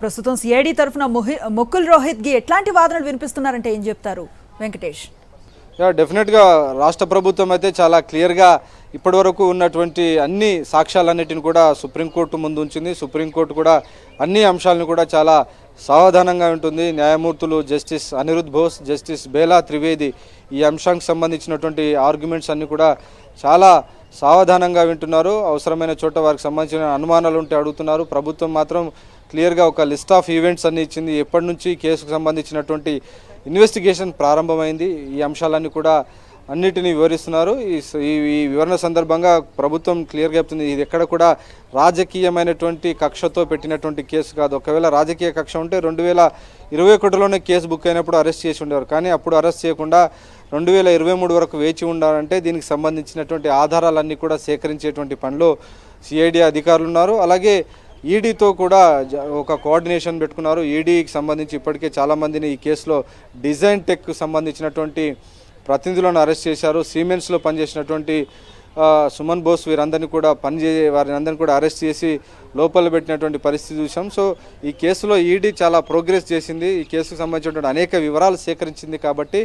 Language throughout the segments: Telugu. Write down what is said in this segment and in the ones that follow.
ప్రస్తుతం సిఐడి తరఫున ముకుల్ రోహిత్కి ఎట్లాంటి వాదనలు వినిపిస్తున్నారంటే ఏం చెప్తారు వెంకటేష్? డెఫినెట్గా రాష్ట్ర ప్రభుత్వం అయితే చాలా క్లియర్గా ఇప్పటివరకు ఉన్నటువంటి అన్ని సాక్ష్యాలన్నిటిని కూడా సుప్రీంకోర్టు ముందు ఉంచింది. సుప్రీంకోర్టు కూడా అన్ని అంశాలను కూడా చాలా సావధానంగా ఉంటుంది. న్యాయమూర్తులు జస్టిస్ అనిరుద్ బోస్, జస్టిస్ బేలా త్రివేది ఈ అంశానికి సంబంధించినటువంటి ఆర్గ్యుమెంట్స్ అన్ని కూడా చాలా సావధానంగా వింటున్నారు. అవసరమైన చోట వారికి సంబంధించిన అనుమానాలు ఉంటే అడుగుతున్నారు. ప్రభుత్వం మాత్రం క్లియర్గా ఒక లిస్ట్ ఆఫ్ ఈవెంట్స్ అన్ని ఇచ్చింది. ఎప్పటి నుంచి కేసుకు సంబంధించినటువంటి ఇన్వెస్టిగేషన్ ప్రారంభమైంది, ఈ అంశాలన్నీ కూడా అన్నిటినీ వివరిస్తున్నారు. ఈ వివరణ సందర్భంగా ప్రభుత్వం క్లియర్గా చెప్తుంది, ఇది ఎక్కడ కూడా రాజకీయమైనటువంటి కక్షతో పెట్టినటువంటి కేసు కాదు. ఒకవేళ రాజకీయ కక్ష ఉంటే 2021లోనే కేసు బుక్ అయినప్పుడు అరెస్ట్ చేసి ఉండేవారు. కానీ అప్పుడు అరెస్ట్ చేయకుండా 2023 వరకు వేచి ఉండాలంటే దీనికి సంబంధించినటువంటి ఆధారాలన్నీ కూడా సేకరించేటువంటి పనిలో సిఐడి అధికారులు ఉన్నారు. అలాగే ఈడీతో కూడా ఒక కోఆర్డినేషన్ పెట్టుకున్నారు. ఈడీకి సంబంధించి ఇప్పటికే చాలామందిని ఈ కేసులో డిజైన్ టెక్ సంబంధించినటువంటి ప్రతినిధులను అరెస్ట్ చేశారు. సిమెన్స్లో పనిచేసినటువంటి సుమన్ బోస్ వీరందరినీ కూడా వారిని అందరినీ కూడా అరెస్ట్ చేసి లోపల పెట్టినటువంటి పరిస్థితి చూసాం. సో ఈ కేసులో ఈడీ చాలా ప్రోగ్రెస్ చేసింది. ఈ కేసుకు సంబంధించినటువంటి అనేక వివరాలు సేకరించింది. కాబట్టి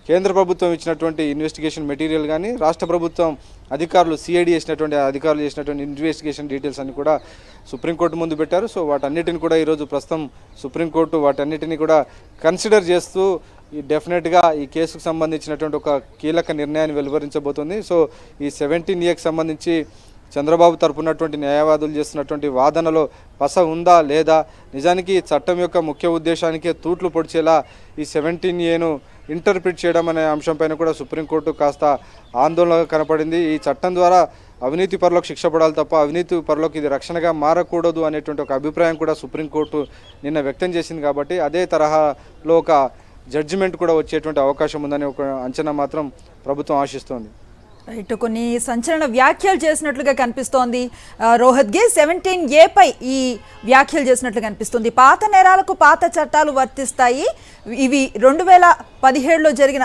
కేంద్ర ప్రభుత్వం ఇచ్చినటువంటి ఇన్వెస్టిగేషన్ మెటీరియల్ కానీ రాష్ట్ర ప్రభుత్వం అధికారులు సిఐడి అధికారులు చేసినటువంటి ఇన్వెస్టిగేషన్ డీటెయిల్స్ అన్ని కూడా సుప్రీంకోర్టు ముందు పెట్టారు. సో వాటన్నిటిని కూడా ఈరోజు ప్రస్తుతం సుప్రీంకోర్టు వాటన్నిటిని కూడా కన్సిడర్ చేస్తూ డెఫినెట్గా ఈ కేసుకు సంబంధించినటువంటి ఒక కీలక నిర్ణయాన్ని వెలువరించబోతుంది. సో ఈ 17A సంబంధించి చంద్రబాబు తరపునటువంటి న్యాయవాదులు చేస్తున్నటువంటి వాదనలో పస ఉందా లేదా, నిజానికి చట్టం యొక్క ముఖ్య ఉద్దేశానికే తూట్లు పొడిచేలా ఈ 17Aను ఇంటర్ప్రిట్ చేయడం అనే అంశంపైన కూడా సుప్రీంకోర్టు కాస్త ఆందోళన కనపడింది. ఈ చట్టం ద్వారా అవినీతి పరులకు శిక్ష పడాలి తప్ప అవినీతి పరులకు ఇది రక్షణగా మారకూడదు అనేటువంటి ఒక అభిప్రాయం కూడా సుప్రీంకోర్టు నిన్న వ్యక్తం చేసింది. కాబట్టి అదే తరహాలో ఒక జడ్జిమెంట్ కూడా వచ్చేటువంటి అవకాశం ఉందని ఒక అంచనా మాత్రం ప్రభుత్వం ఆశిస్తోంది. రైట్, కొన్ని సంచలన వ్యాఖ్యలు చేసినట్లుగా కనిపిస్తోంది రోహిత్కి. 17A పై ఈ వ్యాఖ్యలు చేసినట్లు కనిపిస్తుంది. పాత నేరాలకు పాత చట్టాలు వర్తిస్తాయి, ఇవి 2017లో జరిగిన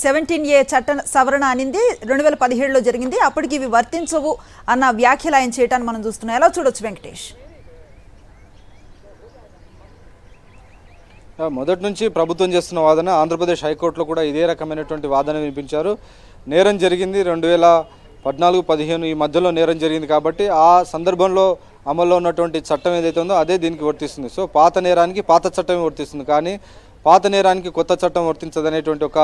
17A చట్ట సవరణ అనింది 2017లో జరిగింది, అప్పటికి ఇవి వర్తించవు అన్న వ్యాఖ్యలు ఆయన చేయటాన్ని మనం చూస్తున్నాం. ఎలా చూడొచ్చు వెంకటేష్? మొదటి నుంచి ప్రభుత్వం చేస్తున్న వాదన ఆంధ్రప్రదేశ్ హైకోర్టులో కూడా ఇదే రకమైనటువంటి వాదన వినిపించారు. నేరం జరిగింది 2014-15 ఈ మధ్యలో నేరం జరిగింది కాబట్టి ఆ సందర్భంలో అమల్లో ఉన్నటువంటి చట్టం ఏదైతే ఉందో అదే దీనికి వర్తిస్తుంది. సో పాత నేరానికి పాత చట్టమే వర్తిస్తుంది, కానీ పాత నేరానికి కొత్త చట్టం వర్తించదనేటువంటి ఒక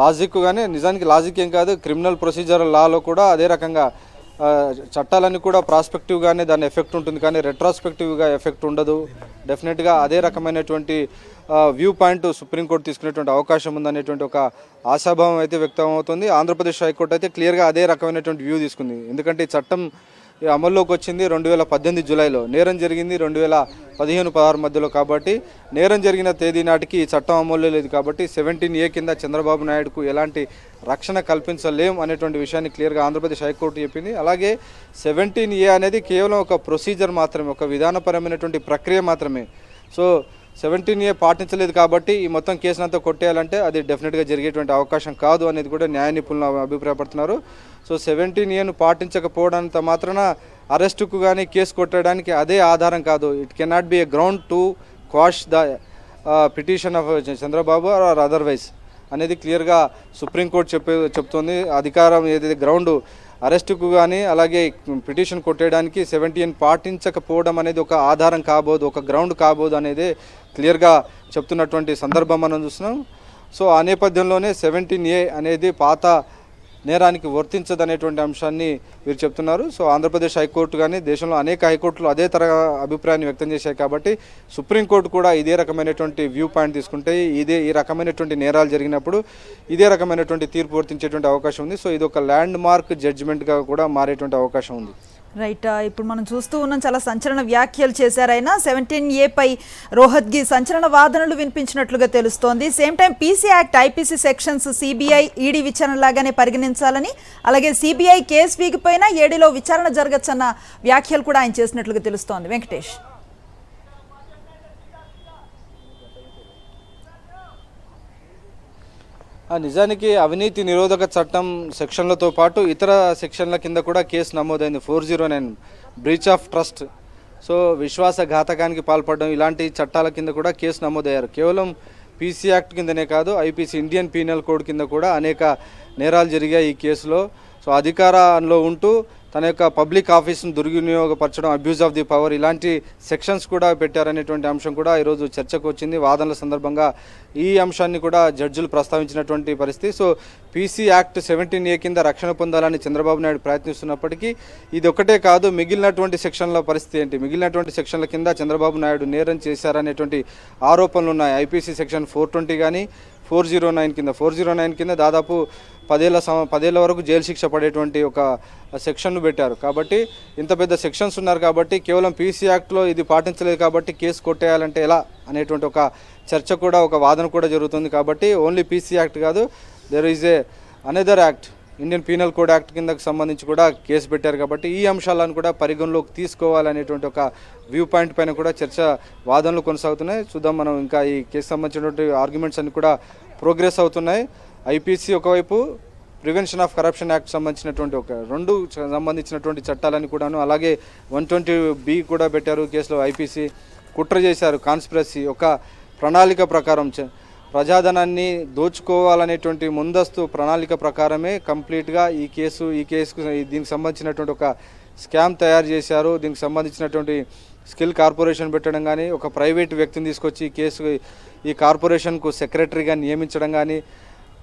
లాజిక్, కానీ నిజానికి లాజిక్ ఏం కాదు. క్రిమినల్ ప్రొసీజరల్ లాలో కూడా అదే రకంగా చట్టాలన్నీ కూడా ప్రాస్పెక్టివ్గానే దాని ఎఫెక్ట్ ఉంటుంది, కానీ రెట్రాస్పెక్టివ్గా ఎఫెక్ట్ ఉండదు. డెఫినెట్గా అదే రకమైనటువంటి వ్యూ పాయింట్ సుప్రీంకోర్టు తీసుకునేటువంటి అవకాశం ఉందనేటువంటి ఒక ఆశాభావం అయితే వ్యక్తం అవుతుంది. ఆంధ్రప్రదేశ్ హైకోర్టు అయితే క్లియర్గా అదే రకమైనటువంటి వ్యూ తీసుకుంది. ఎందుకంటే ఈ చట్టం అమల్లోకి వచ్చింది 2018 జూలైలో, నేరం జరిగింది 2015-16 మధ్యలో. కాబట్టి నేరం జరిగిన తేదీ నాటికి ఈ చట్టం అమల్లో లేదు. కాబట్టి 17A కింద చంద్రబాబు నాయుడుకు ఎలాంటి రక్షణ కల్పించలేం అనేటువంటి విషయాన్ని క్లియర్గా ఆంధ్రప్రదేశ్ హైకోర్టు చెప్పింది. అలాగే 17A అనేది కేవలం ఒక ప్రొసీజర్ మాత్రమే, ఒక విధానపరమైనటువంటి ప్రక్రియ మాత్రమే. సో 17A పాటించలేదు కాబట్టి ఈ మొత్తం కేసునంతా కొట్టేయాలంటే అది డెఫినెట్గా జరిగేటువంటి అవకాశం కాదు అనేది కూడా న్యాయ నిపుణులు అభిప్రాయపడుతున్నారు. సో 17Aను పాటించకపోవడంతో మాత్రాన అరెస్టుకు కానీ కేసు కొట్టడానికి అదే ఆధారం కాదు. It cannot be a ground to quash the petition of Chandrababu or otherwise అనేది క్లియర్గా సుప్రీంకోర్టు చెప్తోంది. అధికారం ఏదైతే గ్రౌండ్ అరెస్టుకు కానీ అలాగే పిటిషన్ కొట్టేయడానికి 17A పాటించకపోవడం అనేది ఒక ఆధారం కాబోదు, ఒక గ్రౌండ్ కాబోదు అనేది క్లియర్గా చెప్తున్నటువంటి సందర్భం మనం చూస్తున్నాం. సో ఆ నేపథ్యంలోనే 17A అనేది పాత నేరానికి వర్తించదనేటువంటి అంశాన్ని వీరు చెప్తున్నారు. సో ఆంధ్రప్రదేశ్ హైకోర్టు కానీ దేశంలో అనేక హైకోర్టులు అదే తరహా అభిప్రాయాన్ని వ్యక్తం చేశాయి. కాబట్టి సుప్రీంకోర్టు కూడా ఇదే రకమైనటువంటి వ్యూ పాయింట్ తీసుకుంటే ఈ రకమైనటువంటి నేరాలు జరిగినప్పుడు ఇదే రకమైనటువంటి తీర్పు వర్తించేటువంటి అవకాశం ఉంది. సో ఇది ఒక ల్యాండ్ మార్క్ జడ్జిమెంట్గా కూడా మారేటువంటి అవకాశం ఉంది. రైట్, ఇప్పుడు మనం చూస్తూ ఉన్నాం చాలా సంచలన వ్యాఖ్యలు చేశారైనా 17A పై రోహిత్కి సంచలన వాదనలు వినిపించినట్లుగా తెలుస్తోంది. Same time PC act, IPC sections CBI ED విచారణ లాగానే పరిగణించాలని, అలాగే సిబిఐ కేసు వీగిపోయినా ఏడీలో విచారణ జరగచ్చన్న వ్యాఖ్యలు కూడా ఆయన చేసినట్లుగా తెలుస్తోంది. వెంకటేష్? నిజానికి అవినీతి నిరోధక చట్టం సెక్షన్లతో పాటు ఇతర సెక్షన్ల కింద కూడా కేసు నమోదైంది. 409 బ్రీచ్ ఆఫ్ ట్రస్ట్ సో విశ్వాసఘాతకానికి పాల్పడడం ఇలాంటి చట్టాల కింద కూడా కేసు నమోదయ్యారు. కేవలం పీసీ యాక్ట్ కిందనే కాదు, ఐపీసీ ఇండియన్ పీనల్ కోడ్ కింద కూడా అనేక నేరాలు జరిగాయి ఈ కేసులో. సో అధికారంలో ఉంటూ తన యొక్క పబ్లిక్ ఆఫీస్ను దుర్వినియోగపరచడం, అబ్యూజ్ ఆఫ్ ది పవర్, ఇలాంటి సెక్షన్స్ కూడా పెట్టారనేటువంటి అంశం కూడా ఈరోజు చర్చకు వచ్చింది. వాదనల సందర్భంగా ఈ అంశాన్ని కూడా జడ్జిలు ప్రస్తావించినటువంటి పరిస్థితి. సో పీసీ యాక్ట్ 17A కింద రక్షణ పొందాలని చంద్రబాబు నాయుడు ప్రయత్నిస్తున్నప్పటికీ ఇది ఒకటే కాదు, మిగిలినటువంటి సెక్షన్ల పరిస్థితి ఏంటి, మిగిలినటువంటి సెక్షన్ల కింద చంద్రబాబు నాయుడు నేరం చేశారనేటువంటి ఆరోపణలు ఉన్నాయి. ఐపీసీ సెక్షన్ 420 కానీ 409 కింద దాదాపు 10 ఏళ్ల వరకు జైలు శిక్ష పడేటువంటి ఒక సెక్షన్ను పెట్టారు. కాబట్టి ఇంత పెద్ద సెక్షన్స్ ఉన్నారు కాబట్టి కేవలం పీసీ యాక్ట్లో ఇది పాటించలేదు కాబట్టి కేసు కొట్టేయాలంటే ఎలా అనేటువంటి ఒక చర్చ కూడా, ఒక వాదన కూడా జరుగుతుంది. కాబట్టి ఓన్లీ పీసీ యాక్ట్ కాదు, there is another act, Indian penal code act కిందకు సంబంధించి కూడా కేసు పెట్టారు. కాబట్టి ఈ అంశాలను కూడా పరిగణలోకి తీసుకోవాలనేటువంటి ఒక వ్యూ పాయింట్ పైన కూడా చర్చ, వాదనలు కొనసాగుతున్నాయి. చూద్దాం మనం ఇంకా ఈ కేసు సంబంధించినటువంటి ఆర్గ్యుమెంట్స్ అన్ని కూడా ప్రోగ్రెస్ అవుతున్నాయి. ఐపీసీ ఒకవైపు, ప్రివెన్షన్ ఆఫ్ కరప్షన్ యాక్ట్ సంబంధించినటువంటి రెండు సంబంధించినటువంటి చట్టాలని కూడాను, అలాగే 120B కూడా పెట్టారు కేసులో. ఐపీసీ కుట్ర చేశారు, కాన్స్పిరసీ, ఒక ప్రణాళిక ప్రకారం ప్రజాధనాన్ని దోచుకోవాలనేటువంటి ముందస్తు ప్రణాళిక ప్రకారమే కంప్లీట్గా ఈ కేసుకు దీనికి సంబంధించినటువంటి ఒక స్కామ్ తయారు చేశారు. దీనికి సంబంధించినటువంటి స్కిల్ కార్పొరేషన్ పెట్టడం కానీ, ఒక ప్రైవేట్ వ్యక్తిని తీసుకొచ్చి ఈ కార్పొరేషన్కు సెక్రటరీగా నియమించడం కానీ,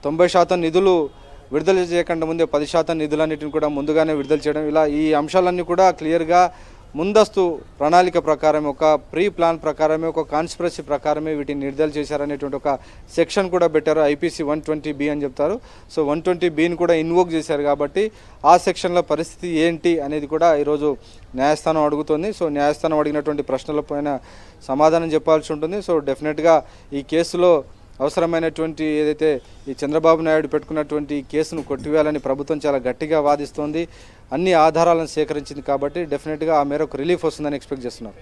90% నిధులు విడుదల చేయకుండా ముందే 10% నిధులన్నిటిని కూడా ముందుగానే విడుదల చేయడం, ఇలా ఈ అంశాలన్నీ కూడా క్లియర్గా ముందస్తు ప్రణాళిక ప్రకారమే, ఒక ప్రీ ప్లాన్ ప్రకారమే, ఒక కాన్స్పిరసీ ప్రకారమే వీటిని విడుదల చేశారనేటువంటి ఒక సెక్షన్ కూడా పెట్టారు. ఐపీసీ 120B అని చెప్తారు. సో 120Bని కూడా ఇన్వోక్ చేశారు. కాబట్టి ఆ సెక్షన్ల పరిస్థితి ఏంటి అనేది కూడా ఈరోజు న్యాయస్థానం అడుగుతుంది. సో న్యాయస్థానం అడిగినటువంటి ప్రశ్నలపైన సమాధానం చెప్పాల్సి ఉంటుంది. సో డెఫినెట్గా ఈ కేసులో అవసరమైనటువంటి ఏదైతే ఈ చంద్రబాబు నాయుడు పెట్టుకున్నటువంటి కేసును కొట్టివేయాలని ప్రభుత్వం చాలా గట్టిగా వాదిస్తోంది. అన్ని ఆధారాలను సేకరించింది కాబట్టి డెఫినెట్గా ఆ మేరకు రిలీఫ్ వస్తుందని ఎక్స్పెక్ట్ చేస్తున్నారు.